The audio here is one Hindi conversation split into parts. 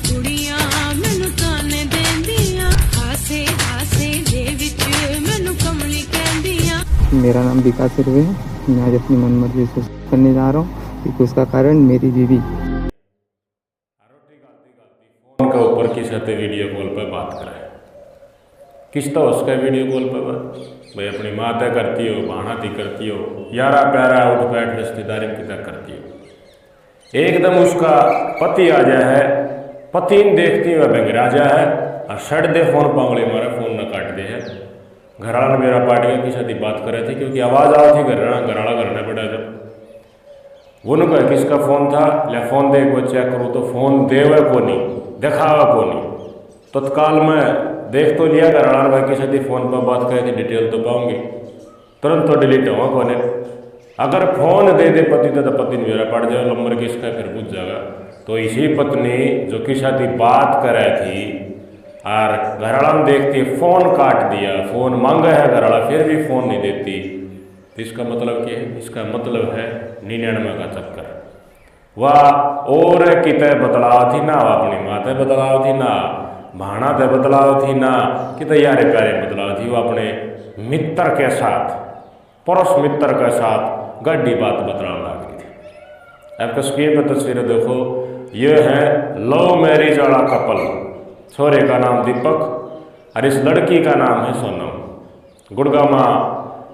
कुड़ियां मैनू ताने देंदियां हासे हासे दे विच मैनू कमली कहंदियां। फोन के ऊपर किस हते वीडियो कॉल पर बात करे, किस तो उसका वीडियो कॉल पर बात भाई अपनी माँ तय करती हो, भाणा थी करती हो, यारा प्यारा उठ बैठ रिश्तेदारी की तय करती हो। एकदम उसका पति आ जाए है, पति ने देखती हुआ बेंग राजा है और शर्ट दे फोन पांगले मारा फोन न काट दे है। घराला ने मेरा पार्टी का किसी की बात कर रहे थे क्योंकि आवाज़ आ थी घराला करना पड़ा। जब वो न कहे किसका फ़ोन था, ले फ़ोन दे को चेक करूँ तो फ़ोन देवे को नहीं, दिखावा को नहीं। तत्काल में देख तो लिया घराला भाई किसी की फ़ोन पर बात करे थी, डिटेल तो पाऊंगी, तुरंत तो डिलीट हुआ कोने। अगर फ़ोन दे दे पति तो पति ने मेरा पड़ जाए, नंबर किसका फिर पूछ जाएगा। तो इसी पत्नी जो किसी की बात करे थी और घराला में देखती फ़ोन काट दिया, फ़ोन मांगा है घराला फिर भी फ़ोन नहीं देती, तो इसका मतलब क्या है? इसका मतलब है 99 का चक्कर। वह और कितने बदलाव थी ना, वह अपनी माँ ते बदलाव थी ना, भाणा ते बदलाव थी ना, कितने यारे प्यारे बदलाव थी। वो अपने मित्र के साथ, पुरुष मित्र के साथ गड्डी बात बदलाव लग गई थी। आपका स्क्रीन पर तस्वीरें देखो, ये है लव मैरिज वाला कपल। छोरे का नाम दीपक और इस लड़की का नाम है सोनम। गुड़गांव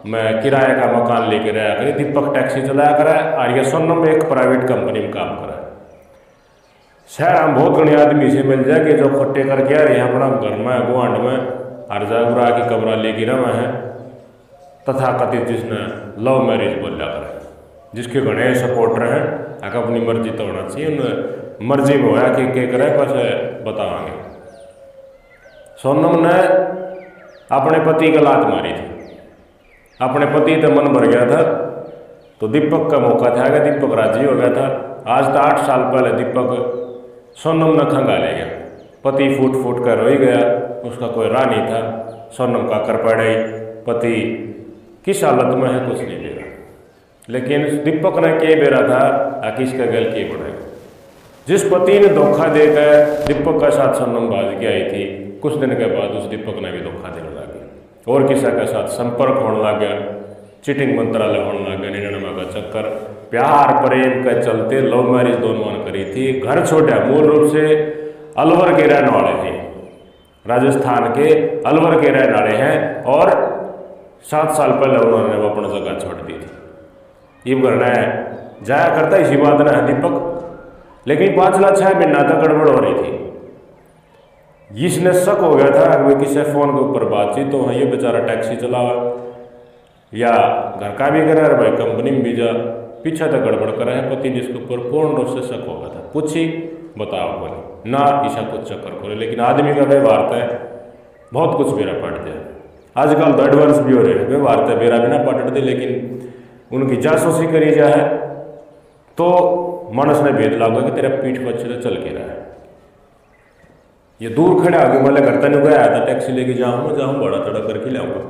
में किराए का मकान लेके रहा करे, दीपक टैक्सी चलाया करा और ये सोनम एक प्राइवेट कंपनी में काम करा। शहर हम बहुत घने आदमी से मिल जाए कि जो खोटे करके आ रहे हैं अपना घर में गुआंड में और जागुरा की कमरा लेके रहा है, तथा कथित जिसने लव मैरिज बोला करे, जिसके घने सपोर्टर हैं। आगे अपनी मर्जी तो होना चाहिए, उन मर्जी में होया कि करे बस बतावांगे। सोनम ने अपने पति का लात मारी थी, अपने पति तो मन भर गया था, तो दीपक का मौका था कि दीपक राजी हो गया था। आज तो 8 साल पहले दीपक सोनम ने खंगा ले गया, पति फूट फूट कर रोई गया, उसका कोई राह नहीं था। सोनम का कर पड़ाई, पति किस हालत में है कुछ नहीं बेरा, लेकिन दीपक ने क्या बेरा था किसका गल के बढ़ाएगा। जिस पति ने धोखा देकर दीपक का साथ सोनम बाज के आई थी, कुछ दिन के बाद उस दीपक ने भी धोखा देने लगा और किसी के साथ संपर्क होने लग गया, चीटिंग मंत्रालय होने लग गया। 99 का चक्कर, प्यार प्रेम के चलते लव मैरिज दोनों ने करी थी। घर छोटा, मूल रूप से अलवर के रहने वाले हैं, राजस्थान के अलवर के रहने वाले हैं और 7 साल पहले उन्होंने वो अपनी जगह छोड़ दी थी। ये करना है जाया करता इसी बात ना है दीपक, लेकिन 5-6 महीना तक गड़बड़ हो रही थी। इसने शक हो गया था अगर किसी फ़ोन के ऊपर बातचीत तो हाँ ये बेचारा टैक्सी चलावा या घर का भी करा है, भाई कंपनी में भी जा, पीछे तक गड़बड़ करा है। पति जिसके ऊपर पूर्ण रूप से शक हो गया था, पूछी बताओ बोले ना ईशा कुछ चक्कर खोले, लेकिन आदमी का व्यवहार है बहुत कुछ बेरा पट जाए। आजकल तो एडवांस भी हो रहे हैं, व्यवहार तो बेरा भी ना पट दे, लेकिन उनकी जासूसी करी जाए तो मानस ने भेद लागा कि तेरा पीठ पर अच्छे से चल के रहा है। ये दूर खड़ा आगे मैं करता नहीं गया था, टैक्सी लेके जाऊँगा बड़ा तड़ा करके लाऊंगा,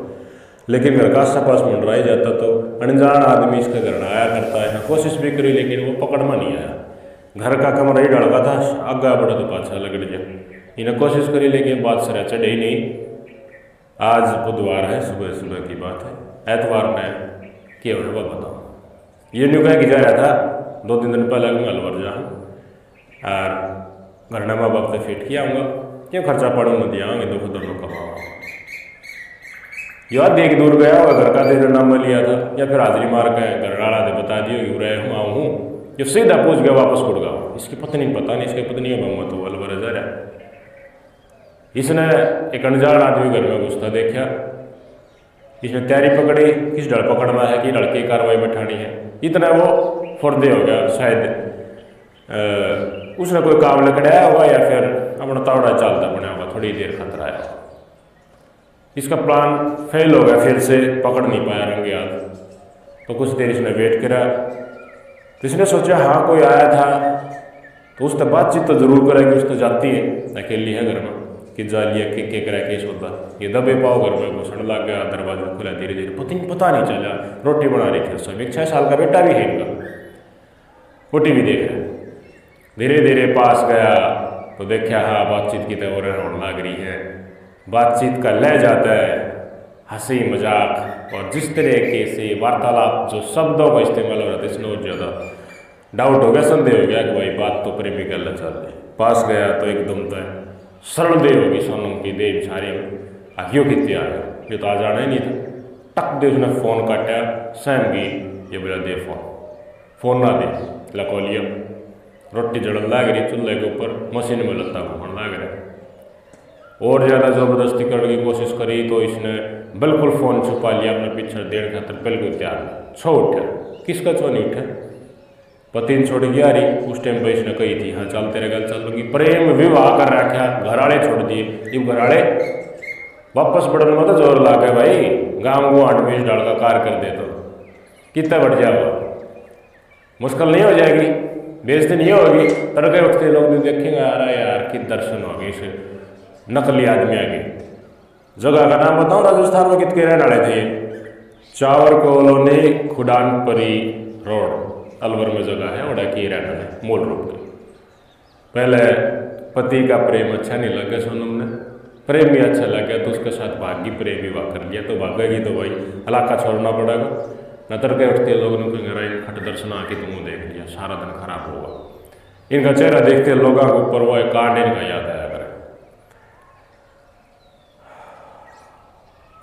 लेकिन घर का आस पास मंडराया जाता तो अनजान आदमी इसका घर आया करता है। कोशिश भी करी लेकिन वो पकड़ में नहीं आया। घर का कमरा ही डड़का था, आगा बढ़ा तो पाछा लगड़ जाए। इन्हें कोशिश करी लेकिन बात सर चढ़े ही नहीं। आज बुधवार है, सुबह सुबह की बात है, एतवार में क्या हुआ बताओ। ये न्यू कह के जा रहा था 2-3 दिन पहले मैं अलवर जाऊँ और घर में माँ बाप से फिट किया आऊँगा, क्यों खर्चा पड़ूंगा दिया आऊँगे दुख दोनों कमाऊँगा। यार देख दूर गया होगा, घर का तेरा नाम लिया था या फिर हाजिरी मार के घर वाला ने बता दियो कि रहे हम आऊँ हूँ, जो सीधा पूछ गया वापस उड़ गया। इसकी पत्नी पता नहीं, इसकी पत्नी है मम्मा तो अलवर जा रहा। इसने एक अनजान आदमी घर में घुसता देखा, इसने तैयारी पकड़ी, किस डर पकड़ना है कि लड़के की कार्रवाई बैठानी है। इतना वो फुर्दे हो गया, शायद उसने कोई काम लकड़ाया होगा या फिर अपना तावड़ा चालता बना होगा, थोड़ी देर खतरा आया। इसका प्लान फेल हो गया, फिर से पकड़ नहीं पाया रंगे हाथ। तो कुछ देर इसने वेट करा, तो इसने सोचा हाँ कोई आया था तो उससे बातचीत तो जरूर करेगी, उस तो जाती है अकेली है घर में कि जा लिया के करा केस होता। ये दबे पाओ घर में घुसने लग गया, दरवाजा खुला धीरे धीरे, पता नहीं चला। रोटी बना रही थी सब, एक 6 साल का बेटा भी है इनका, वो टीवी देख रहा है। धीरे धीरे पास गया, तो देखा हाँ बातचीत की तो और होने लग रही है। बातचीत का लय जाता है हंसी मजाक और जिस तरीके से वार्तालाप जो शब्दों का इस्तेमाल हो रहा था इसमें और ज़्यादा डाउट हो गया, संदेह हो गया कि भाई बात तो प्रेमी गल चल रही। पास गया तो एकदम तो सरल दे होगी सोनम की देव सारी आखियों की तैयार है, ये तो आ जाना ही नहीं था। टक दे उसने फ़ोन काटा, सहम गई, ये बोला दे फ़ोन ना दे, लको लिया। रोटी जड़न लग रही चूल्हे के ऊपर, मशीन में लत्ता घूमने लग रहा। और ज़्यादा ज़बरदस्ती करने की कोशिश करी तो इसने बिल्कुल फ़ोन छुपा लिया अपने पीछे देने खातर, बिल्कुल तैयार नहीं। छो उठा, किसका छो नहीं उठा, पति ने छोड़ गया रही। उस टाइम पर इसने कही थी हाँ चल तेरे गल चल लूँगी, प्रेम विवाह कर रखा, घराड़े छोड़ दिए। जब घराड़े वापस बढ़ने में तो जोर ला के भाई गाँव को 8 बीस डाल का कार कर दे तो कितना बढ़ जाएगा, मुश्किल नहीं हो जाएगी, बेइज्जती नहीं होगी। तड़के उठते लोग भी देखेंगे यार कि दर्शन हो गए इसे नकली आदमी आगे। जगह का नाम बताऊँ राजस्थान में कितने रहने वाले थे ये, चावर कॉलोनी खुडानपरी रोड अलवर में जगह है, उड़ा की रहना है मूल रूप में। पहले पति का प्रेम अच्छा नहीं लगा सोनम ने, प्रेम भी अच्छा लग गया तो उसके साथ भागी प्रेम विवाह कर लिया। तो भागेगी तो भाई इलाका छोड़ना पड़ेगा, न तड़के उठते लोगों ने कहेंगे खट दर्शन आके तुम देख लिया, सारा दिन खराब होगा। इनका चेहरा देखते लोगों के ऊपर वो कांड इनका याद आया करे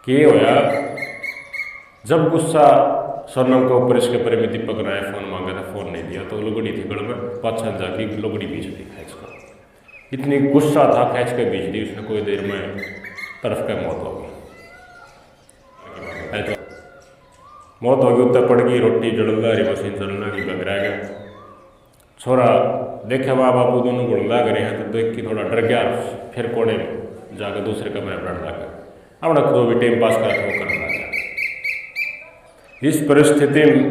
कि होया जब गुस्सा सोनम के ऊपर इसके प्रेमी दीपक ने फ़ोन मांगा था, फ़ोन नहीं दिया तो लुगड़ी थी गड़ में, पाछा जाके लुगड़ी बीच दी खींच कर। इतनी गुस्सा था, खींच के बीच दी उसने, कोई देर में तरफ का मौत हो गई। मौत होगी उत्तर पड़ गई, रोटी जड़ला रही, मशीन चलना की बगरा गया। छोरा देखे माँ बापू दोनों गुड़ला गए हैं तो देख के थोड़ा डर गया, फिर कोने जाकर दूसरे कमरे में बैठ लगा, अपना जो भी टाइम पास करा वो करना लगा। इस परिस्थिति में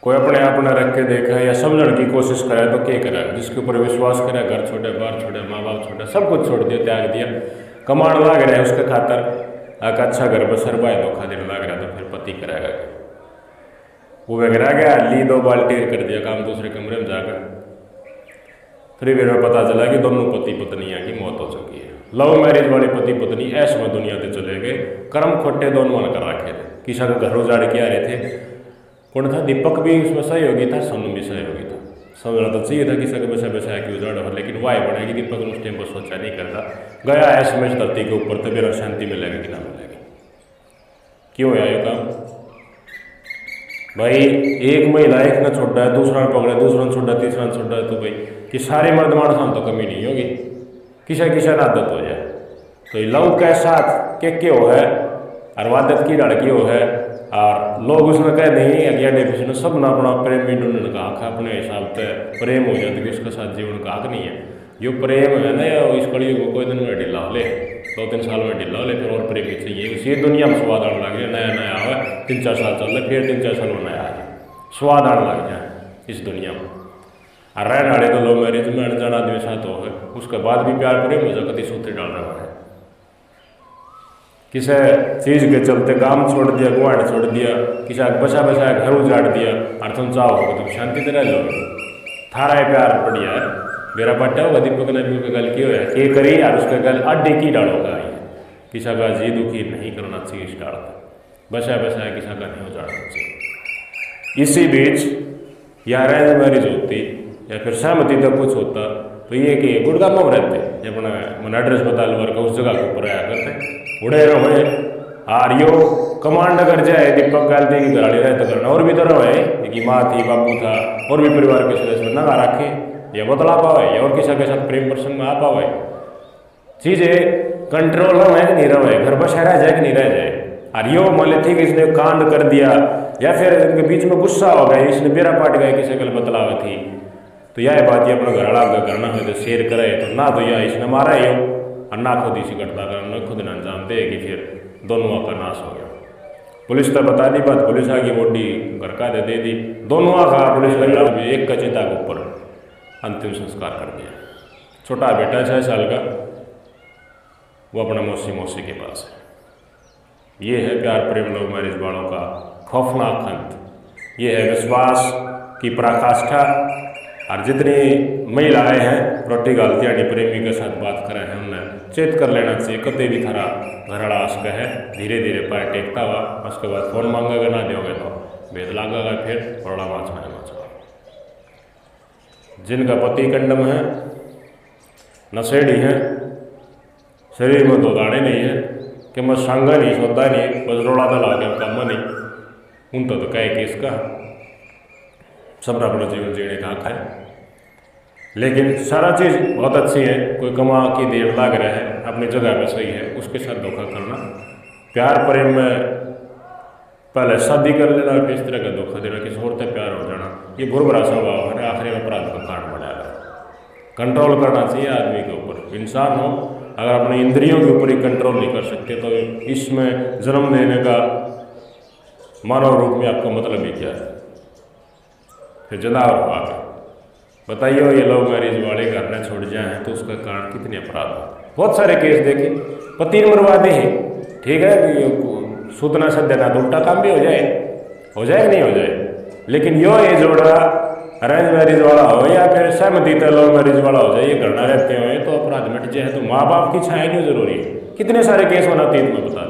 कोई अपने आप न रख के देखा या समझने की कोशिश करे तो क्या करेगा, जिसके ऊपर विश्वास करे, घर छोड़े, बाहर छोड़े, माँ बाप छोड़े, सब कुछ छोड़ दिया, त्याग दिया, कमाण लग रहे हैं उसके खातर, एक अच्छा घर बसर बाय धोखा देने लग रहा तो फिर पति करेगा वो वगैरह गया, ली 2 बाल्टी कर दिया काम दूसरे कमरे में जाकर। फिर भी पता चला कि दोनों पति पत्नियां की मौत हो चुकी है। लव मैरिज वाले पति पत्नी ऐश में दुनिया से चले गए, कर्म खोटे दोनों मन कर रखे थे। किसी का घर उजाड़ के आ रहे थे, कौन था, दीपक भी उसमें सहयोगी था, सोनम भी सहयोगी था। समझना तो चाहिए था किसी का बसा कि उजाड़ हो, लेकिन वाह बनेगी दीपक ने उस टाइम पर सोचा नहीं करता, गया ऐश में धरती के ऊपर तो मेरा शांति मिलेगी कि ना मिलेगी। क्यों आया ये काम भाई, एक महिला एक न छोड़ा है, दूसरा ने पकड़ा, दूसरा ने छोड़ा, तीसरा ने छोड़ा, तो भाई कि सारे मर्द मानसान तो कमी नहीं होगी, किसा किसा आदत हो जाए। तो लव के साथ के हो है और वादत की लड़की हो है, और लोग उसने कह नहीं अज्ञा डेफिशन सब ना अपना प्रेम भी उन्होंने कहा अपने हिसाब से प्रेम हो जाता कि उसके साथ जीवन का नहीं है। जो प्रेम है ना या इस कड़ी को कोई दिन में ढीला ले, 2-3 साल में ढीला ले, फिर और प्रेम ही चाहिए। इसी दुनिया में स्वाद आने लग गया, नया नया आवे, 3-4 साल चल रहे, फिर 3-4 साल में नया आ जाए, स्वाद आने लग जाए इस दुनिया में। और रहने वाले तो लव मैरिज में अनजान आदमी साथ हो है, उसके बाद भी प्यार प्रेम हो जाए, कभी सूत्र डाल रहा है। किसी चीज़ के चलते काम छोड़ दिया, गुआड़ छोड़ दिया, किसी बसा बसा घर उजाड़ दिया, और तुम चाहोगे तुम शांति से रह लोगे, थारा है प्यार बढ़िया है, मेरा पट्टा होगा दीपक ने भी गल की हो के करी और उसके गल अड्डे की डालोगा। किसी का जी दुखी नहीं करना चाहिए, इस डाल बसा बसा किसी का नहीं उजाड़ना चाहिए। इसी बीच या अरेंज मैरिज होती या फिर सहमति तक कुछ होता तो ये कि गुड़गांव में रहते, अपना मैंने एड्रेस बता लूँ का उस जगह के ऊपर आया करते उड़े रहे और यो कमांड कर जाए दीपक गालते की घराड़ी रहते करना, और भी तो रहे कि माँ थी, बापू था, और भी परिवार के सदस्य नगा रखे, या बतला पावे या और किसी के साथ प्रेम प्रसंग में आ पावे, चीज़ें कंट्रोल में है कि नहीं रहे, घर बसा रह जाए कि नहीं रह जाए। और यो मान लेती कि इसने कांड कर दिया या फिर इनके बीच में गुस्सा हो गया, इसने बेरा पाट गया, किसी कल बतलावा थी, तो यह बात ये अपना घराड़ा का करना है तो शेयर करे, तो ना तो यह इसने मारा ही हो और ना खुद इसी घटना का न खुद न अंजाम दे कि फिर दोनों का नाश हो गया। पुलिस तो बता दी बात, पुलिस आगे बॉडी घर का दे दी, दोनों का पुलिस लगा एक का चिता के ऊपर अंतिम संस्कार कर दिया। छोटा बेटा 6 साल का, वो अपना मौसी के पास है। ये है प्यार प्रेम लव मैरिज वालों का खौफनाक अंत, ये है विश्वास की पराकाष्ठा और जितनी महिलाएं हैं रोटी गालती प्रेमी के साथ बात करें हैं उन्हें चेत कर लेना चाहिए, कभी भी खरा घरड़ा उसका है धीरे धीरे पैर टेकता हुआ, उसके बाद फोन मांगेगा ना दोगे तो भेद लागेगा, फिर बड़ा माचना है माचा। जिनका पति कंडम है, नशेड़ी है, शरीर में दो दाने नहीं है कि मैं संगा नहीं सोता नहीं बस रोड़ा दला के काम नहीं, उन तो कहे कि इसका सब अपना जीवन जीने का हक है। लेकिन सारा चीज़ बहुत अच्छी है, कोई कमा की देर लाग रहा है अपनी जगह पे सही है, उसके साथ धोखा करना, प्यार प्रेम में पहले शादी कर लेना और इस तरह का धोखा देना, किसी और से प्यार हो जाना, ये बुरा स्वभाव है, आखिरी में अपराध का कारण बनाएगा। कंट्रोल करना चाहिए आदमी के ऊपर। इंसान हो अगर अपने इंद्रियों के ऊपर ही कंट्रोल नहीं कर सकते तो इसमें जन्म लेने का मानव रूप में आपका मतलब ही क्या है, फिर जनावर हो आगे। बताइए ये लव मैरिज वाले घर में छोड़ जाए तो उसका कारण कितने अपराध हो। बहुत सारे केस देखे, पति मरवा दे हैं, ठीक है, सूतना सद्यना तो उल्टा काम भी हो जाए कि नहीं हो जाए। लेकिन यो ये जोड़ा अरेंज मैरिज वाला हो या फिर सहमति तय लव मैरिज वाला हो जाए, ये करना रहते हुए तो अपराध मिट जाए, तो माँ बाप की छाया क्यों जरूरी है। कितने सारे केस होना अतीत में बता